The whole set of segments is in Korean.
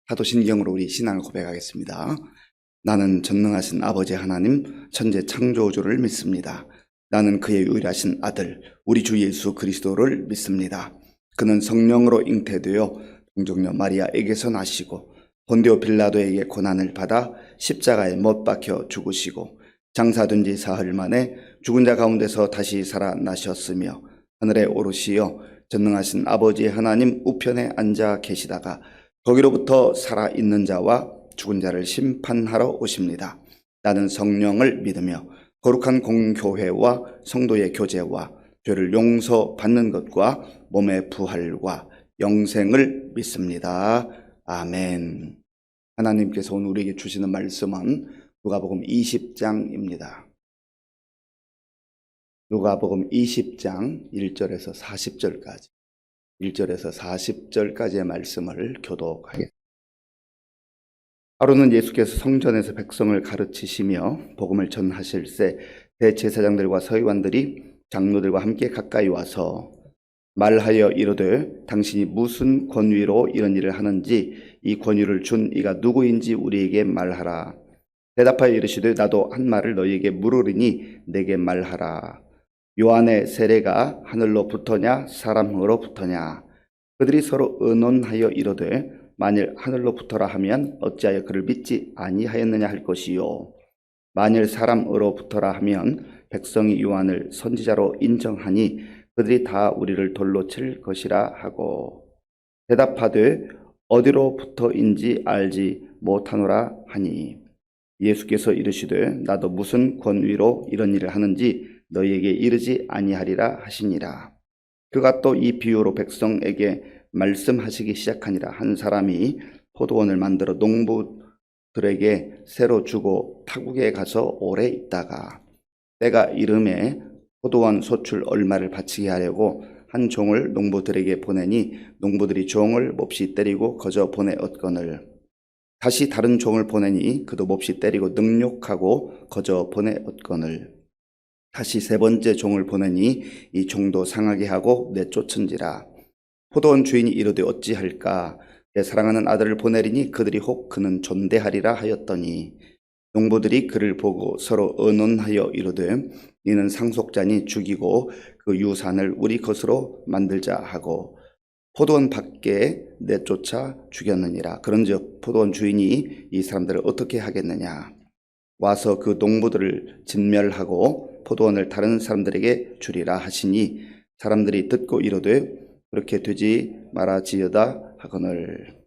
사도신경으로 우리 신앙을 고백하겠습니다. 나는 전능하신 아버지 하나님 천재 창조주를 믿습니다. 나는 그의 유일하신 아들 우리 주 예수 그리스도를 믿습니다. 그는 성령으로 잉태되어 동정녀 마리아에게서 나시고 본디오 빌라도에게 고난을 받아 십자가에 못 박혀 죽으시고 장사된 지 사흘 만에 죽은 자 가운데서 다시 살아나셨으며 하늘에 오르시어 전능하신 아버지 하나님 우편에 앉아 계시다가 거기로부터 살아있는 자와 죽은 자를 심판하러 오십니다. 나는 성령을 믿으며 거룩한 공교회와 성도의 교제와 죄를 용서받는 것과 몸의 부활과 영생을 믿습니다. 아멘. 하나님께서 오늘 우리에게 주시는 말씀은 누가복음 20장입니다. 누가복음 20장 1절에서 40절까지 1절에서 40절까지의 말씀을 교독하겠습니다. 하루는 예수께서 성전에서 백성을 가르치시며 복음을 전하실새 대제사장들과 서기관들이 장로들과 함께 가까이 와서 말하여 이르되 당신이 무슨 권위로 이런 일을 하는지 이 권위를 준 이가 누구인지 우리에게 말하라. 대답하여 이르시되 나도 한 말을 너희에게 물으리니 내게 말하라. 요한의 세례가 하늘로 부터냐 사람으로 부터냐. 그들이 서로 의논하여 이르되 만일 하늘로 부터라 하면 어찌하여 그를 믿지 아니하였느냐 할 것이요 만일 사람으로 부터라 하면 백성이 요한을 선지자로 인정하니 그들이 다 우리를 돌로 칠 것이라 하고 대답하되 어디로부터인지 알지 못하노라 하니 예수께서 이르시되 나도 무슨 권위로 이런 일을 하는지 너희에게 이르지 아니하리라 하시니라. 그가 또 이 비유로 백성에게 말씀하시기 시작하니라. 한 사람이 포도원을 만들어 농부들에게 새로 주고 타국에 가서 오래 있다가 때가 이름에 포도원 소출 얼마를 바치게 하려고 한 종을 농부들에게 보내니 농부들이 종을 몹시 때리고 거저 보내었거늘 다시 다른 종을 보내니 그도 몹시 때리고 능욕하고 거저 보내었거늘 다시 세 번째 종을 보내니 이 종도 상하게 하고 내쫓은지라. 포도원 주인이 이르되 어찌할까 내 사랑하는 아들을 보내리니 그들이 혹 그는 존대하리라 하였더니 농부들이 그를 보고 서로 의논하여 이르되 이는 상속자니 죽이고 그 유산을 우리 것으로 만들자 하고 포도원 밖에 내쫓아 죽였느니라. 그런즉 포도원 주인이 이 사람들을 어떻게 하겠느냐. 와서 그 농부들을 진멸하고 포도원을 다른 사람들에게 주리라 하시니 사람들이 듣고 이르되 그렇게 되지 말아지어다 하거늘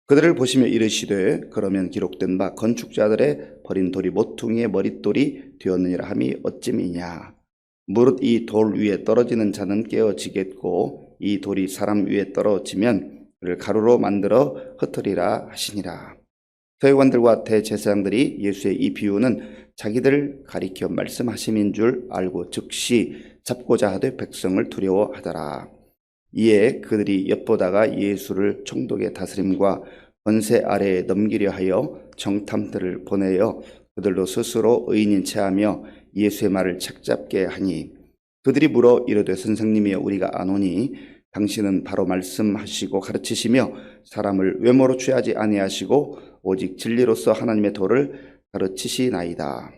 그들을 보시며 이르시되 그러면 기록된 바 건축자들의 버린 돌이 모퉁이의 머릿돌이 되었느니라 함이 어찌미냐. 무릇 이 돌 위에 떨어지는 자는 깨어지겠고 이 돌이 사람 위에 떨어지면 그를 가루로 만들어 흩으리라 하시니라. 서기관들과 대제사장들이 예수의 이 비유는 자기들 가리켜 말씀하심인 줄 알고 즉시 잡고자 하되 백성을 두려워하더라. 이에 그들이 엿보다가 예수를 총독의 다스림과 권세 아래에 넘기려 하여 정탐들을 보내어 그들로 스스로 의인인 체하며 예수의 말을 책잡게 하니 그들이 물어 이르되 선생님이여 우리가 아노니 당신은 바로 말씀하시고 가르치시며 사람을 외모로 취하지 아니하시고 오직 진리로서 하나님의 도를 가르치시나이다.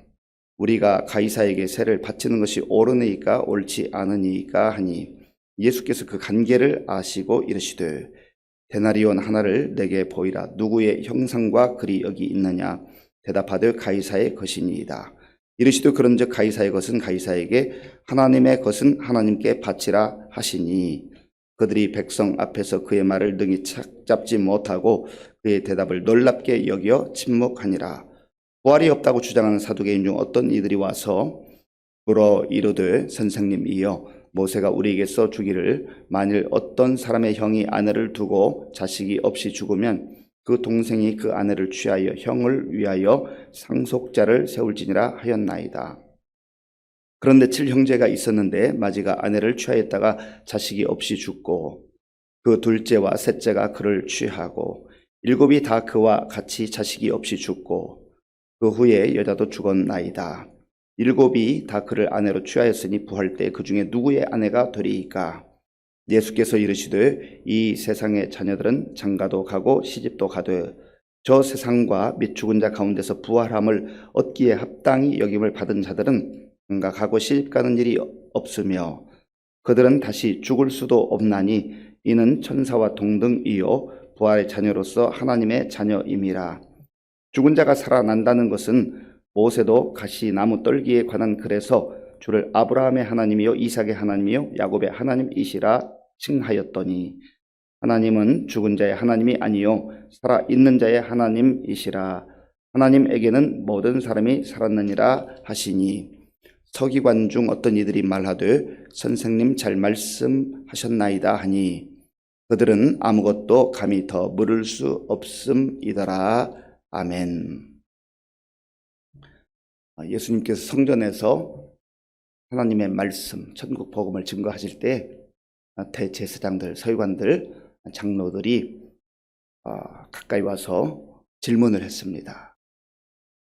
우리가 가이사에게 세를 바치는 것이 옳으니까 옳지 않으니까 하니 예수께서 그 관계를 아시고 이르시되 데나리온 하나를 내게 보이라. 누구의 형상과 글이 여기 있느냐. 대답하되 가이사의 것이니이다. 이르시되 그런즉 가이사의 것은 가이사에게 하나님의 것은 하나님께 바치라 하시니 그들이 백성 앞에서 그의 말을 능히 찾잡지 못하고 그의 대답을 놀랍게 여겨 침묵하니라. 부활이 없다고 주장하는 사두개인 중 어떤 이들이 와서 물어 이르되 선생님이여 모세가 우리에게서 주기를 만일 어떤 사람의 형이 아내를 두고 자식이 없이 죽으면 그 동생이 그 아내를 취하여 형을 위하여 상속자를 세울지니라 하였나이다. 그런데 7형제가 있었는데 마지가 아내를 취하였다가 자식이 없이 죽고 그 둘째와 셋째가 그를 취하고 7이 다 그와 같이 자식이 없이 죽고 그 후에 여자도 죽었나이다. 7이 다 그를 아내로 취하였으니 부할 때 그 중에 누구의 아내가 되리이까. 예수께서 이르시되 이 세상의 자녀들은 장가도 가고 시집도 가되 저 세상과 및 죽은 자 가운데서 부활함을 얻기에 합당히 여김을 받은 자들은 장가 가고 시집 가는 일이 없으며 그들은 다시 죽을 수도 없나니 이는 천사와 동등이요 부활의 자녀로서 하나님의 자녀임이라. 죽은 자가 살아난다는 것은 모세도 가시나무 떨기에 관한 글에서 주를 아브라함의 하나님이요 이삭의 하나님이요 야곱의 하나님이시라 칭하였더니 하나님은 죽은 자의 하나님이 아니요 살아있는 자의 하나님이시라. 하나님에게는 모든 사람이 살았느니라 하시니 서기관 중 어떤 이들이 말하되 선생님 잘 말씀하셨나이다 하니 그들은 아무것도 감히 더 물을 수 없음이더라. 아멘. 예수님께서 성전에서 하나님의 말씀, 천국 복음을 증거하실 때 대제사장들, 서기관들, 장로들이 가까이 와서 질문을 했습니다.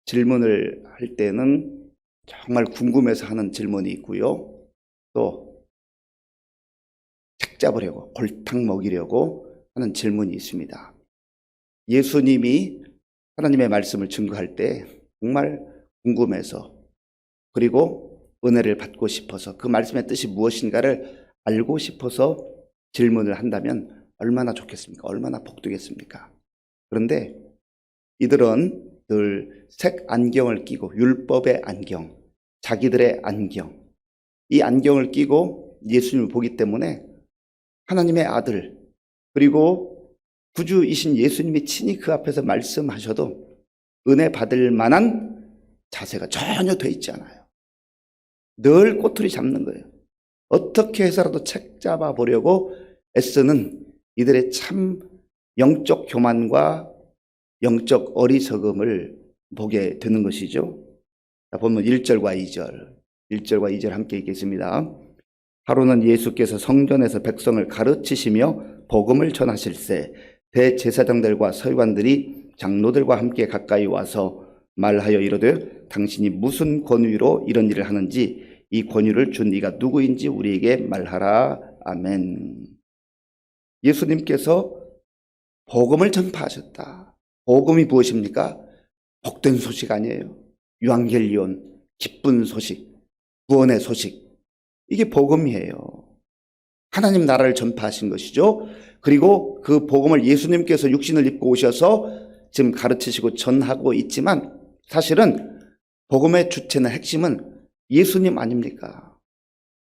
질문을 할 때는 정말 궁금해서 하는 질문이 있고요. 또 책잡으려고, 골탕 먹이려고 하는 질문이 있습니다. 예수님이 하나님의 말씀을 증거할 때 정말 궁금해서 그리고 은혜를 받고 싶어서 그 말씀의 뜻이 무엇인가를 알고 싶어서 질문을 한다면 얼마나 좋겠습니까? 얼마나 복되겠습니까? 그런데 이들은 늘 색 안경을 끼고 율법의 안경, 자기들의 안경, 이 안경을 끼고 예수님을 보기 때문에 하나님의 아들 그리고 구주이신 예수님이 친히 그 앞에서 말씀하셔도 은혜 받을 만한 자세가 전혀 돼 있지 않아요. 늘 꼬투리 잡는 거예요. 어떻게 해서라도 책 잡아 보려고 애쓰는 이들의 참 영적 교만과 영적 어리석음을 보게 되는 것이죠. 자, 보면 1절과 2절 함께 읽겠습니다. 하루는 예수께서 성전에서 백성을 가르치시며 복음을 전하실세 대제사장들과 서기관들이 장로들과 함께 가까이 와서 말하여 이르되 당신이 무슨 권위로 이런 일을 하는지 이 권위를 준 이가 누구인지 우리에게 말하라. 아멘. 예수님께서 복음을 전파하셨다. 복음이 무엇입니까? 복된 소식 아니에요. 유앙겔리온, 기쁜 소식, 구원의 소식. 이게 복음이에요. 하나님 나라를 전파하신 것이죠. 그리고 그 복음을 예수님께서 육신을 입고 오셔서 지금 가르치시고 전하고 있지만 사실은 복음의 주체는 핵심은 예수님 아닙니까?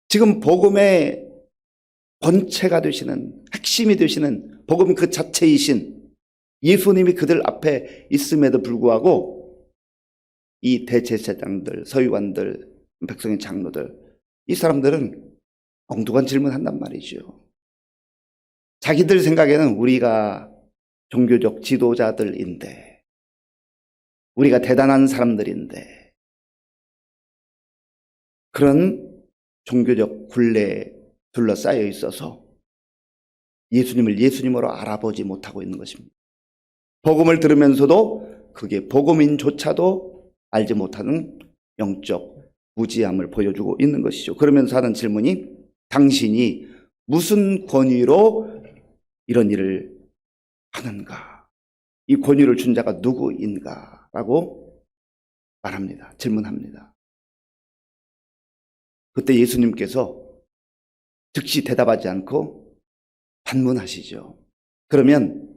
지금 복음의 본체가 되시는 핵심이 되시는 복음 그 자체이신 예수님이 그들 앞에 있음에도 불구하고 이 대제사장들, 서기관들, 백성의 장로들 이 사람들은 엉뚱한 질문한단 말이죠. 자기들 생각에는 우리가 종교적 지도자들인데 우리가 대단한 사람들인데 그런 종교적 굴레에 둘러싸여 있어서 예수님을 예수님으로 알아보지 못하고 있는 것입니다. 복음을 들으면서도 그게 복음인조차도 알지 못하는 영적 무지함을 보여주고 있는 것이죠. 그러면서 하는 질문이 당신이 무슨 권위로 이런 일을 하는가? 이 권위를 준 자가 누구인가? 라고 말합니다. 질문합니다. 그때 예수님께서 즉시 대답하지 않고 반문하시죠. 그러면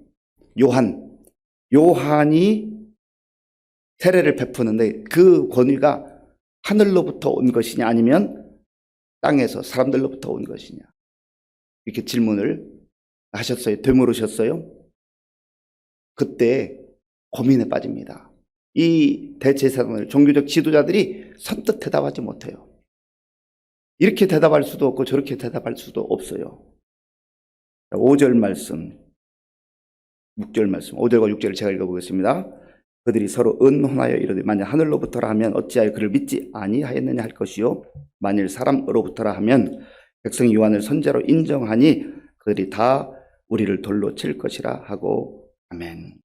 요한이 세례를 베푸는데 그 권위가 하늘로부터 온 것이냐 아니면 땅에서 사람들로부터 온 것이냐 이렇게 질문을 하셨어요. 되물으셨어요. 그때 고민에 빠집니다. 이 대제사장들, 종교적 지도자들이 선뜻 대답하지 못해요. 이렇게 대답할 수도 없고 저렇게 대답할 수도 없어요. 5절 말씀, 6절 말씀, 5절과 6절을 제가 읽어보겠습니다. 그들이 서로 의논하여 이르되 만일 하늘로부터라 하면 어찌하여 그를 믿지 아니하였느냐 할 것이요 만일 사람으로부터라 하면 백성이 요한을 선지자로 인정하니 그들이 다 우리를 돌로 칠 것이라 하고 아멘.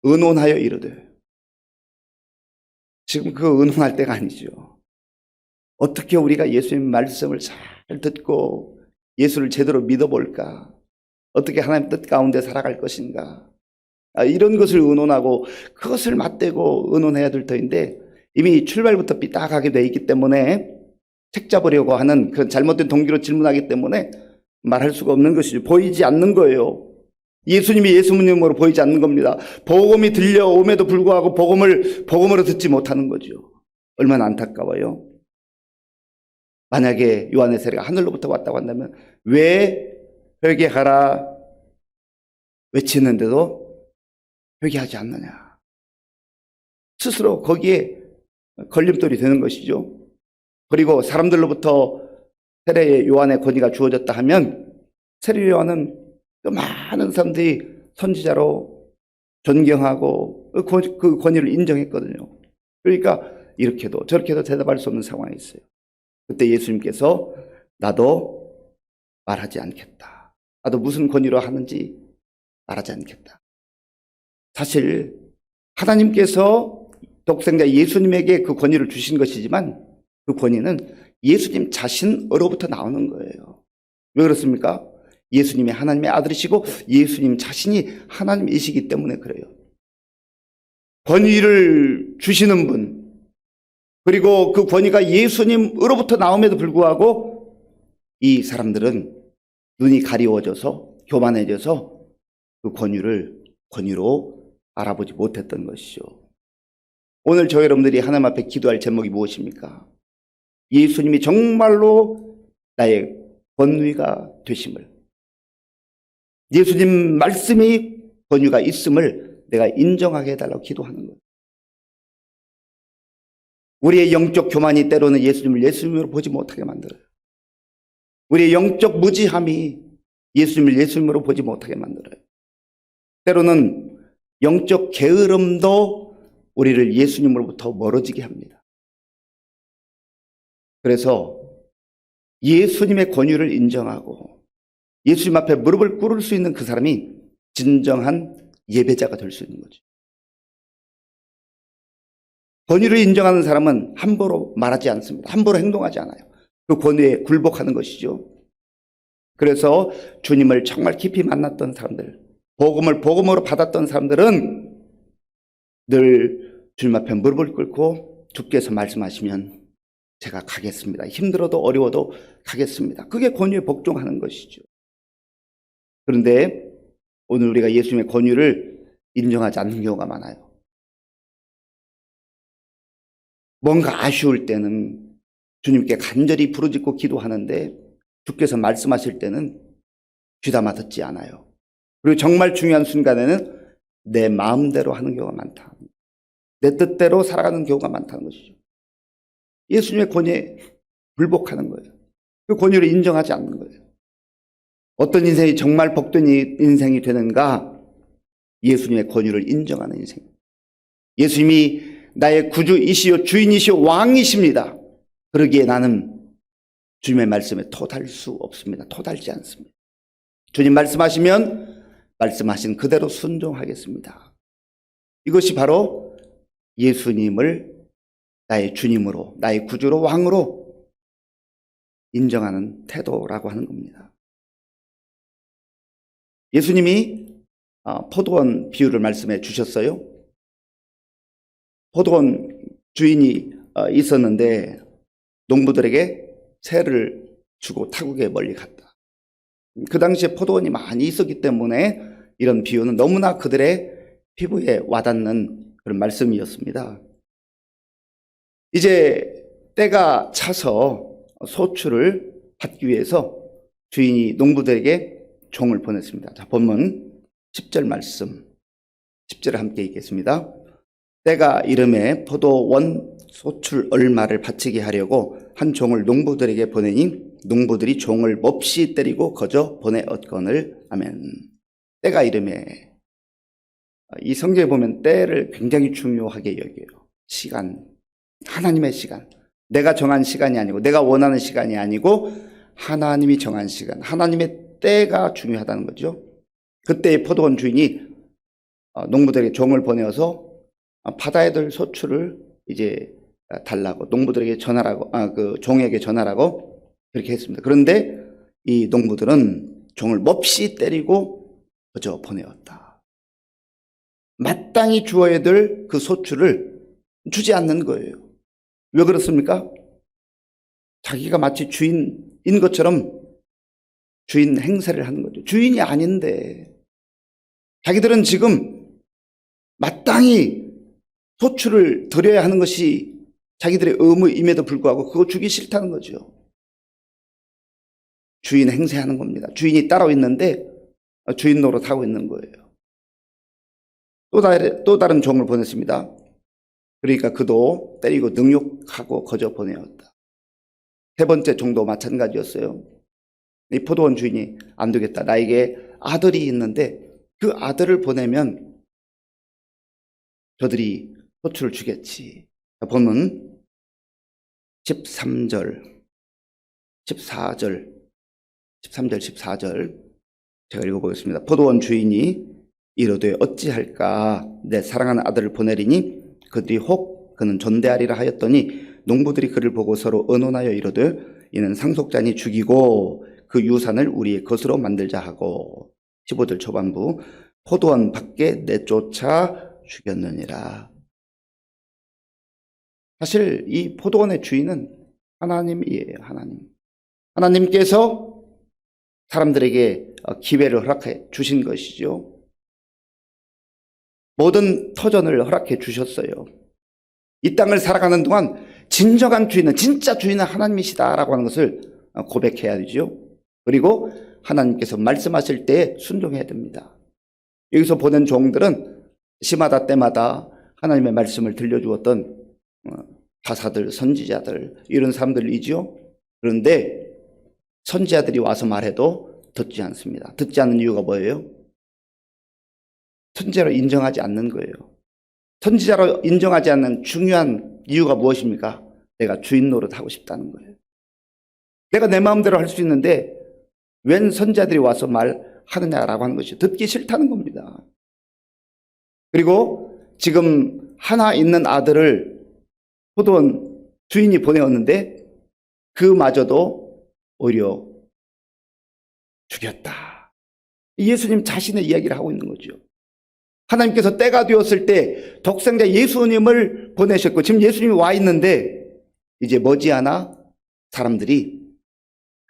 의논하여 이르되 지금 그 의논할 때가 아니죠. 어떻게 우리가 예수님 말씀을 잘 듣고 예수를 제대로 믿어볼까? 어떻게 하나님 뜻 가운데 살아갈 것인가? 이런 것을 의논하고 그것을 맞대고 의논해야 될 터인데 이미 출발부터 삐딱하게 돼 있기 때문에 책 잡으려고 하는 그 잘못된 동기로 질문하기 때문에 말할 수가 없는 것이죠. 보이지 않는 거예요. 예수님이 예수님으로 보이지 않는 겁니다. 복음이 들려옴에도 불구하고 복음으로 듣지 못하는 거죠. 얼마나 안타까워요. 만약에 요한의 세례가 하늘로부터 왔다고 한다면 왜 회개하라 외치는데도 회개하지 않느냐. 스스로 거기에 걸림돌이 되는 것이죠. 그리고 사람들로부터 세례 요한의 권위가 주어졌다 하면 세례 요한은 또 많은 사람들이 선지자로 존경하고 그 권위를 인정했거든요. 그러니까 이렇게도 저렇게도 대답할 수 없는 상황이 있어요. 그때 예수님께서 나도 말하지 않겠다. 나도 무슨 권위로 하는지 말하지 않겠다. 사실 하나님께서 독생자 예수님에게 그 권위를 주신 것이지만 그 권위는 예수님 자신으로부터 나오는 거예요. 왜 그렇습니까? 예수님이 하나님의 아들이시고 예수님 자신이 하나님이시기 때문에 그래요. 권위를 주시는 분, 그리고 그 권위가 예수님으로부터 나옴에도 불구하고 이 사람들은 눈이 가리워져서 교만해져서 그 권위로 알아보지 못했던 것이죠. 오늘 저 여러분들이 하나님 앞에 기도할 제목이 무엇입니까? 예수님이 정말로 나의 권위가 되심을, 예수님 말씀이 권위가 있음을 내가 인정하게 해달라고 기도하는 거예요. 우리의 영적 교만이 때로는 예수님을 예수님으로 보지 못하게 만들어요. 우리의 영적 무지함이 예수님을 예수님으로 보지 못하게 만들어요. 때로는 영적 게으름도 우리를 예수님으로부터 멀어지게 합니다. 그래서 예수님의 권위를 인정하고 예수님 앞에 무릎을 꿇을 수 있는 그 사람이 진정한 예배자가 될 수 있는 거죠. 권위를 인정하는 사람은 함부로 말하지 않습니다. 함부로 행동하지 않아요. 그 권위에 굴복하는 것이죠. 그래서 주님을 정말 깊이 만났던 사람들, 복음을 복음으로 받았던 사람들은 늘 주님 앞에 무릎을 꿇고 주께서 말씀하시면 제가 가겠습니다. 힘들어도 어려워도 가겠습니다. 그게 권위에 복종하는 것이죠. 그런데 오늘 우리가 예수님의 권위를 인정하지 않는 경우가 많아요. 뭔가 아쉬울 때는 주님께 간절히 부르짖고 기도하는데 주께서 말씀하실 때는 귀담아 듣지 않아요. 그리고 정말 중요한 순간에는 내 마음대로 하는 경우가 많다. 내 뜻대로 살아가는 경우가 많다는 것이죠. 예수님의 권위에 불복하는 거예요. 그 권위를 인정하지 않는 거예요. 어떤 인생이 정말 복된 인생이 되는가? 예수님의 권위를 인정하는 인생. 예수님이 나의 구주이시요 주인이시요 왕이십니다. 그러기에 나는 주님의 말씀에 토달 수 없습니다. 토달지 않습니다. 주님 말씀하시면 말씀하신 그대로 순종하겠습니다. 이것이 바로 예수님을 나의 주님으로, 나의 구주로, 왕으로 인정하는 태도라고 하는 겁니다. 예수님이 포도원 비유를 말씀해 주셨어요. 포도원 주인이 있었는데 농부들에게 새를 주고 타국에 멀리 갔다. 그 당시에 포도원이 많이 있었기 때문에 이런 비유는 너무나 그들의 피부에 와닿는 그런 말씀이었습니다. 이제 때가 차서 소출을 받기 위해서 주인이 농부들에게 종을 보냈습니다. 자, 본문 10절 말씀, 10절을 함께 읽겠습니다. 때가 이름에 포도원 소출 얼마를 바치게 하려고 한 종을 농부들에게 보내니 농부들이 종을 몹시 때리고 거저 보내었거늘. 아멘. 때가 이름에, 이 성경에 보면 때를 굉장히 중요하게 여겨요. 시간, 하나님의 시간, 내가 정한 시간이 아니고 내가 원하는 시간이 아니고 하나님이 정한 시간, 하나님의 때가 중요하다는 거죠. 그때 포도원 주인이 농부들에게 종을 보내어서 받아야 될 소출을 이제 달라고, 농부들에게 전하라고, 그 종에게 전하라고 그렇게 했습니다. 그런데 이 농부들은 종을 몹시 때리고 거저 보내었다. 마땅히 주어야 될 그 소출을 주지 않는 거예요. 왜 그렇습니까? 자기가 마치 주인인 것처럼 주인 행세를 하는 거죠. 주인이 아닌데 자기들은 지금 마땅히 소출을 드려야 하는 것이 자기들의 의무임에도 불구하고 그거 주기 싫다는 거죠. 주인 행세하는 겁니다. 주인이 따로 있는데 주인 노릇하고 있는 거예요. 또 다른 종을 보냈습니다. 그러니까 그도 때리고 능욕하고 거저 보내었다. 세 번째 종도 마찬가지였어요. 이 포도원 주인이 안 되겠다. 나에게 아들이 있는데 그 아들을 보내면 저들이 소출을 주겠지. 보면 13절, 14절, 13절, 14절 제가 읽어보겠습니다. 포도원 주인이 이르되 어찌할까 내 사랑하는 아들을 보내리니 그들이 혹 그는 존대하리라 하였더니 농부들이 그를 보고 서로 의논하여 이르되 이는 상속자니 죽이고 그 유산을 우리의 것으로 만들자 하고 15절 초반부 포도원 밖에 내쫓아 죽였느니라. 사실 이 포도원의 주인은 하나님이에요. 하나님께서 사람들에게 기회를 허락해 주신 것이죠. 모든 터전을 허락해 주셨어요. 이 땅을 살아가는 동안 진정한 주인은, 진짜 주인은 하나님이시다라고 하는 것을 고백해야 되죠. 그리고 하나님께서 말씀하실 때 순종해야 됩니다. 여기서 보낸 종들은 시마다 때마다 하나님의 말씀을 들려주었던 가사들, 선지자들 이런 사람들이죠. 그런데 선지자들이 와서 말해도 듣지 않습니다. 듣지 않는 이유가 뭐예요? 선지자로 인정하지 않는 거예요. 선지자로 인정하지 않는 중요한 이유가 무엇입니까? 내가 주인 노릇하고 싶다는 거예요. 내가 내 마음대로 할 수 있는데 웬 선지자들이 와서 말하느냐라고 하는 것이 듣기 싫다는 겁니다. 그리고 지금 하나 있는 아들을 포도원 주인이 보내었는데 그마저도 오히려 죽였다. 예수님 자신의 이야기를 하고 있는 거죠. 하나님께서 때가 되었을 때 독생자 예수님을 보내셨고 지금 예수님이 와 있는데 이제 머지않아 사람들이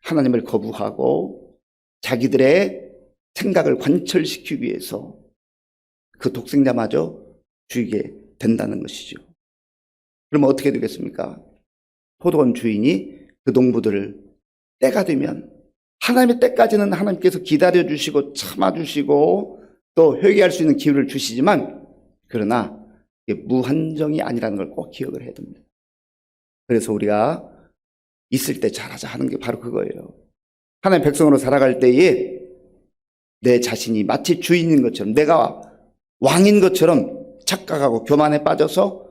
하나님을 거부하고 자기들의 생각을 관철시키기 위해서 그 독생자마저 죽이게 된다는 것이죠. 그러면 어떻게 되겠습니까? 포도원 주인이 그 농부들을 때가 되면 하나님의 때까지는 하나님께서 기다려주시고 참아주시고 또 회개할 수 있는 기회를 주시지만 그러나 이게 무한정이 아니라는 걸 꼭 기억을 해야 됩니다. 그래서 우리가 있을 때 잘하자 하는 게 바로 그거예요. 하나님의 백성으로 살아갈 때에 내 자신이 마치 주인인 것처럼 내가 왕인 것처럼 착각하고 교만에 빠져서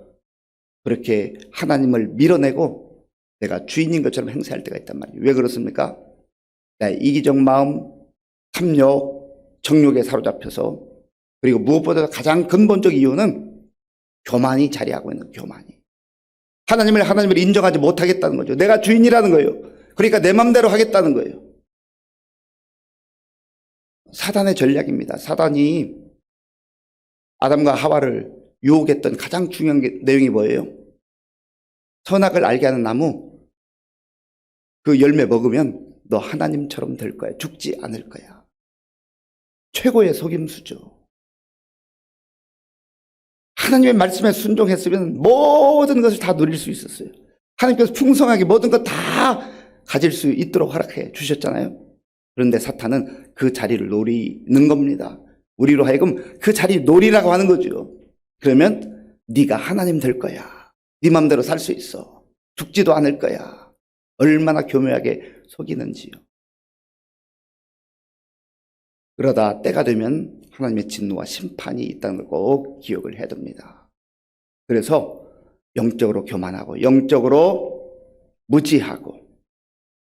그렇게 하나님을 밀어내고 내가 주인인 것처럼 행세할 때가 있단 말이에요. 왜 그렇습니까? 나의 이기적 마음, 탐욕, 정욕에 사로잡혀서 그리고 무엇보다 가장 근본적 이유는 교만이 자리하고 있는 교만이. 하나님을 인정하지 못하겠다는 거죠. 내가 주인이라는 거예요. 그러니까 내 맘대로 하겠다는 거예요. 사단의 전략입니다. 사단이 아담과 하와를 유혹했던 가장 중요한 내용이 뭐예요? 선악을 알게 하는 나무 그 열매 먹으면 너 하나님처럼 될 거야. 죽지 않을 거야. 최고의 속임수죠. 하나님의 말씀에 순종했으면 모든 것을 다 누릴 수 있었어요. 하나님께서 풍성하게 모든 것 다 가질 수 있도록 허락해 주셨잖아요. 그런데 사탄은 그 자리를 노리는 겁니다. 우리로 하여금 그 자리 노리라고 하는 거죠. 그러면 네가 하나님 될 거야. 네 맘대로 살 수 있어. 죽지도 않을 거야. 얼마나 교묘하게 속이는지요. 그러다 때가 되면 하나님의 진노와 심판이 있다는 걸 꼭 기억을 해야 됩니다. 그래서 영적으로 교만하고 영적으로 무지하고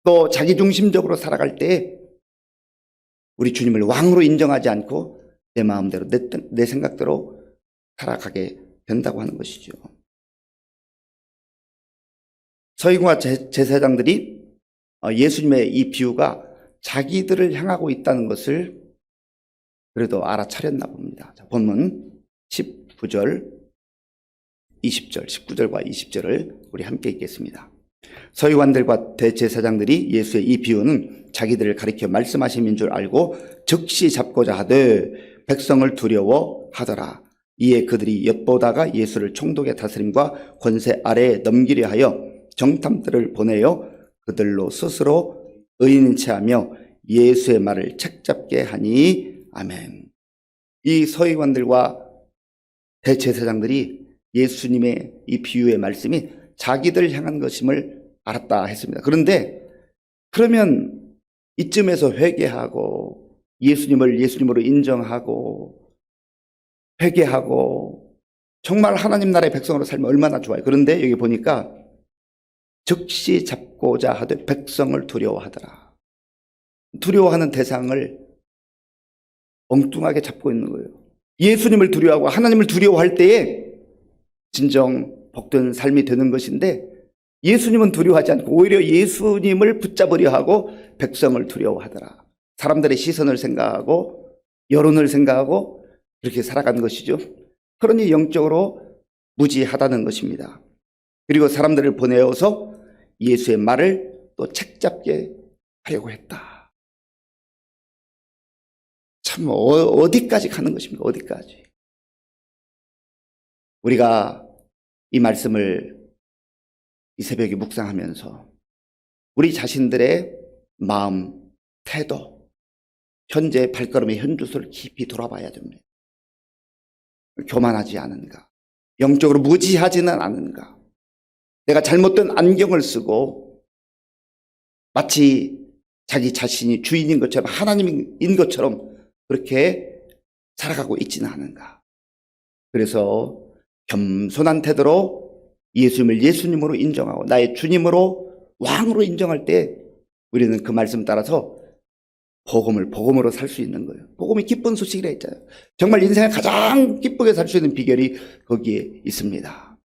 또 자기중심적으로 살아갈 때 우리 주님을 왕으로 인정하지 않고 내 마음대로 내 생각대로 살아가게 된다고 하는 것이죠. 서기관과 제사장들이 예수님의 이 비유가 자기들을 향하고 있다는 것을 그래도 알아차렸나 봅니다. 자, 본문 19절, 20절, 19절과 20절을 우리 함께 읽겠습니다. 서기관들과 대제사장들이 예수의 이 비유는 자기들을 가리켜 말씀하심인 줄 알고 즉시 잡고자 하되 백성을 두려워하더라. 이에 그들이 엿보다가 예수를 총독의 다스림과 권세 아래에 넘기려 하여 정탐들을 보내어 그들로 스스로 의인인 체하며 예수의 말을 책잡게 하니 아멘. 이 서기관들과 대제사장들이 예수님의 이 비유의 말씀이 자기들 향한 것임을 알았다 했습니다. 그런데 그러면 이쯤에서 회개하고 예수님을 예수님으로 인정하고 회개하고 정말 하나님 나라의 백성으로 살면 얼마나 좋아요. 그런데 여기 보니까 즉시 잡고자 하되 백성을 두려워하더라. 두려워하는 대상을 엉뚱하게 잡고 있는 거예요. 예수님을 두려워하고 하나님을 두려워할 때에 진정 복된 삶이 되는 것인데 예수님은 두려워하지 않고 오히려 예수님을 붙잡으려 하고 백성을 두려워하더라. 사람들의 시선을 생각하고 여론을 생각하고 그렇게 살아간 것이죠. 그러니 영적으로 무지하다는 것입니다. 그리고 사람들을 보내어서 예수의 말을 또 책잡게 하려고 했다. 참 어디까지 가는 것입니까? 어디까지? 우리가 이 말씀을 이 새벽에 묵상하면서 우리 자신들의 마음, 태도, 현재 발걸음의 현주소를 깊이 돌아봐야 됩니다. 교만하지 않은가? 영적으로 무지하지는 않은가? 내가 잘못된 안경을 쓰고 마치 자기 자신이 주인인 것처럼 하나님인 것처럼 그렇게 살아가고 있지는 않은가? 그래서 겸손한 태도로 예수님을 예수님으로 인정하고 나의 주님으로 왕으로 인정할 때 우리는 그 말씀 따라서 복음으로 살 수 있는 거예요. 복음이 기쁜 소식이라 했잖아요. 정말 인생을 가장 기쁘게 살 수 있는 비결이 거기에 있습니다.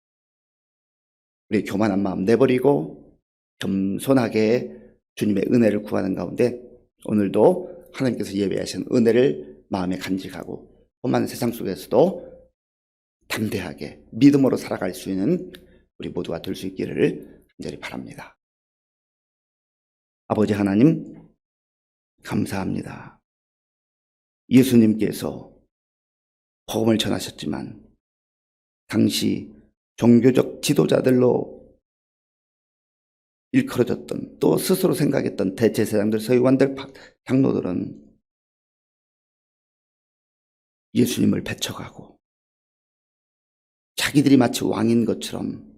우리 교만한 마음 내버리고 겸손하게 주님의 은혜를 구하는 가운데 오늘도 하나님께서 예배하신 은혜를 마음에 간직하고 험한 세상 속에서도 담대하게 믿음으로 살아갈 수 있는 우리 모두가 될 수 있기를 간절히 바랍니다. 아버지 하나님 감사합니다. 예수님께서 복음을 전하셨지만 당시 종교적 지도자들로 일컬어졌던 또 스스로 생각했던 대제사장들, 서기관들, 장로들은 예수님을 배척하고 자기들이 마치 왕인 것처럼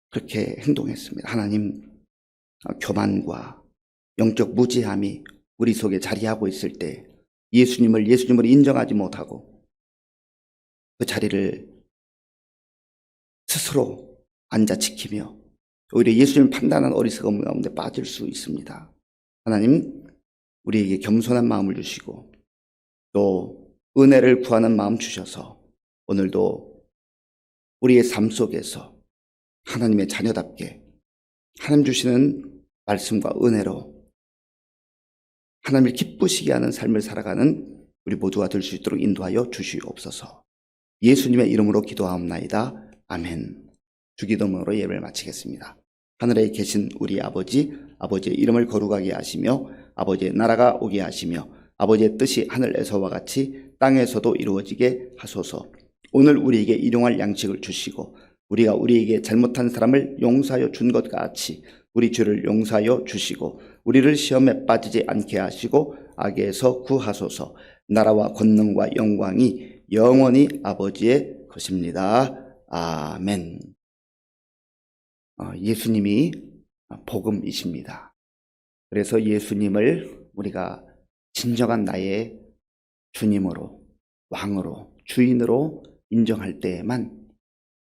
그렇게 행동했습니다. 하나님, 교만과 영적 무지함이 우리 속에 자리하고 있을 때 예수님을 예수님으로 인정하지 못하고 그 자리를 스스로 앉아 지키며 오히려 예수님을 판단하는 어리석음 가운데 빠질 수 있습니다. 하나님, 우리에게 겸손한 마음을 주시고 또 은혜를 구하는 마음 주셔서 오늘도 우리의 삶 속에서 하나님의 자녀답게 하나님 주시는 말씀과 은혜로 하나님을 기쁘시게 하는 삶을 살아가는 우리 모두가 될 수 있도록 인도하여 주시옵소서. 예수님의 이름으로 기도하옵나이다. 아멘. 주기도문으로 예배를 마치겠습니다. 하늘에 계신 우리 아버지, 아버지의 이름을 거룩하게 하시며 아버지의 나라가 오게 하시며 아버지의 뜻이 하늘에서와 같이 땅에서도 이루어지게 하소서. 오늘 우리에게 일용할 양식을 주시고 우리가 우리에게 잘못한 사람을 용서하여 준 것 같이 우리 죄를 용서하여 주시고 우리를 시험에 빠지지 않게 하시고 악에서 구하소서. 나라와 권능과 영광이 영원히 아버지의 것입니다. 아멘. 예수님이 복음이십니다. 그래서 예수님을 우리가 진정한 나의 주님으로, 왕으로, 주인으로 인정할 때에만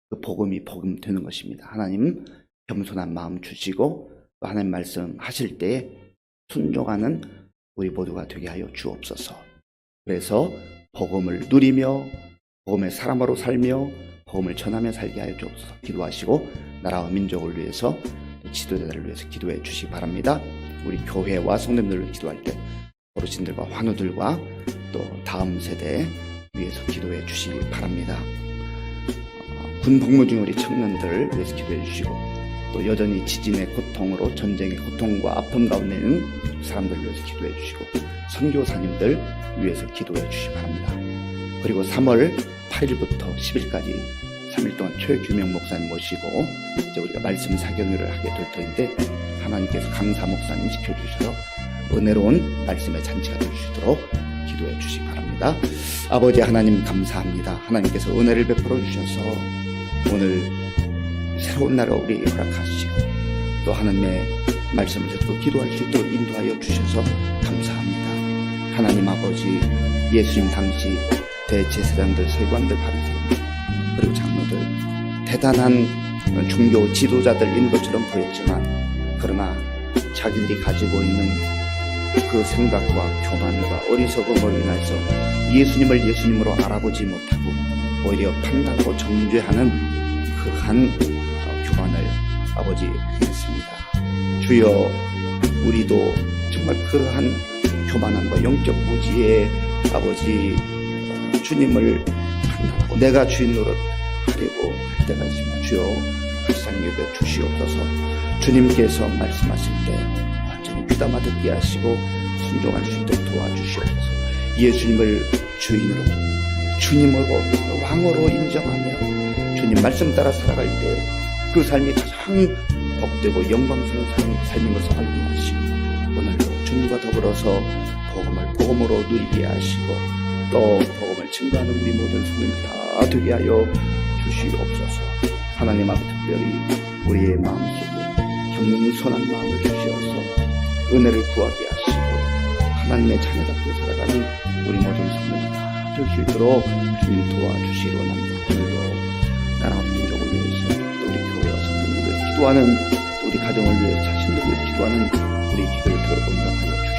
그 복음이 복음 되는 것입니다. 하나님 겸손한 마음 주시고 또 하나님 말씀하실 때에 순종하는 우리 모두가 되게 하여 주옵소서. 그래서 복음을 누리며 복음의 사람으로 살며 복음을 전하며 살게 하여 주옵소서. 기도하시고 나라와 민족을 위해서 지도자들을 위해서 기도해 주시기 바랍니다. 우리 교회와 성도님들을 기도할 때 어르신들과 환우들과 또 다음 세대 위해서 기도해 주시기 바랍니다. 군 복무 중 우리 청년들 위해서 기도해 주시고 또 여전히 지진의 고통으로 전쟁의 고통과 아픔 가운데 있는 사람들 위해서 기도해 주시고 선교사님들 위해서 기도해 주시기 바랍니다. 그리고 3월 8일부터 10일까지 3일 동안 최규명 목사님 모시고 이제 우리가 말씀 사경회를 하게 될 터인데 하나님께서 강사 목사님 지켜주셔서 은혜로운 말씀의 잔치가 될 수 있도록 기도해 주시기 바랍니다. 아버지 하나님 감사합니다. 하나님께서 은혜를 베풀어 주셔서 오늘 새로운 날을 우리에게 허락하시고 또 하나님의 말씀을 듣고 기도할 수 있도록 인도하여 주셔서 감사합니다. 하나님 아버지 예수님 당시 대제사장들, 서기관들, 바리새인들 그리고 장로들 대단한 종교 지도자들인 것처럼 보였지만 그러나 자기들이 가지고 있는 그 생각과 교만과 어리석음으로 인해서 예수님을 예수님으로 알아보지 못하고 오히려 판단하고 정죄하는 그한 교만을 아버지 했습니다. 주여 우리도 정말 그러한 교만함과 영적 무지의 아버지 주님을 판단하고 내가 주인 노릇 하려고 할 때가 있습니다. 주여 불쌍히 여겨 주시옵소서. 주님께서 말씀하실 때 완전히 귀담아 듣게 하시고 순종할 수 있도록 도와주시옵소서. 예수님을 주인으로 주님으로 왕으로 인정하며 주님 말씀 따라 살아갈 때 그 삶이 가장 복되고 영광스러운 삶인 것을 알게 하시고 오늘도 주님과 더불어서 복음으로 누리게 하시고 또 복음을 증거하는 우리 모든 성도들 다 되게 하여 주시옵소서. 하나님 앞에 특별히 우리의 마음속에 겸손한 마음을 주시어서 은혜를 구하게 하시고 하나님의 자녀답게 살아가는 우리 모든 성도들 다 될 수 있도록 주님 도와주시기 원합니다. 오늘도 나라와 민족을 위해서 또 우리 교회와 성도들을 위해서 기도하는 또 우리 가정을 위해서 자신들을 위해서 기도하는 우리 기도를 들어본다 하여 주시옵소서.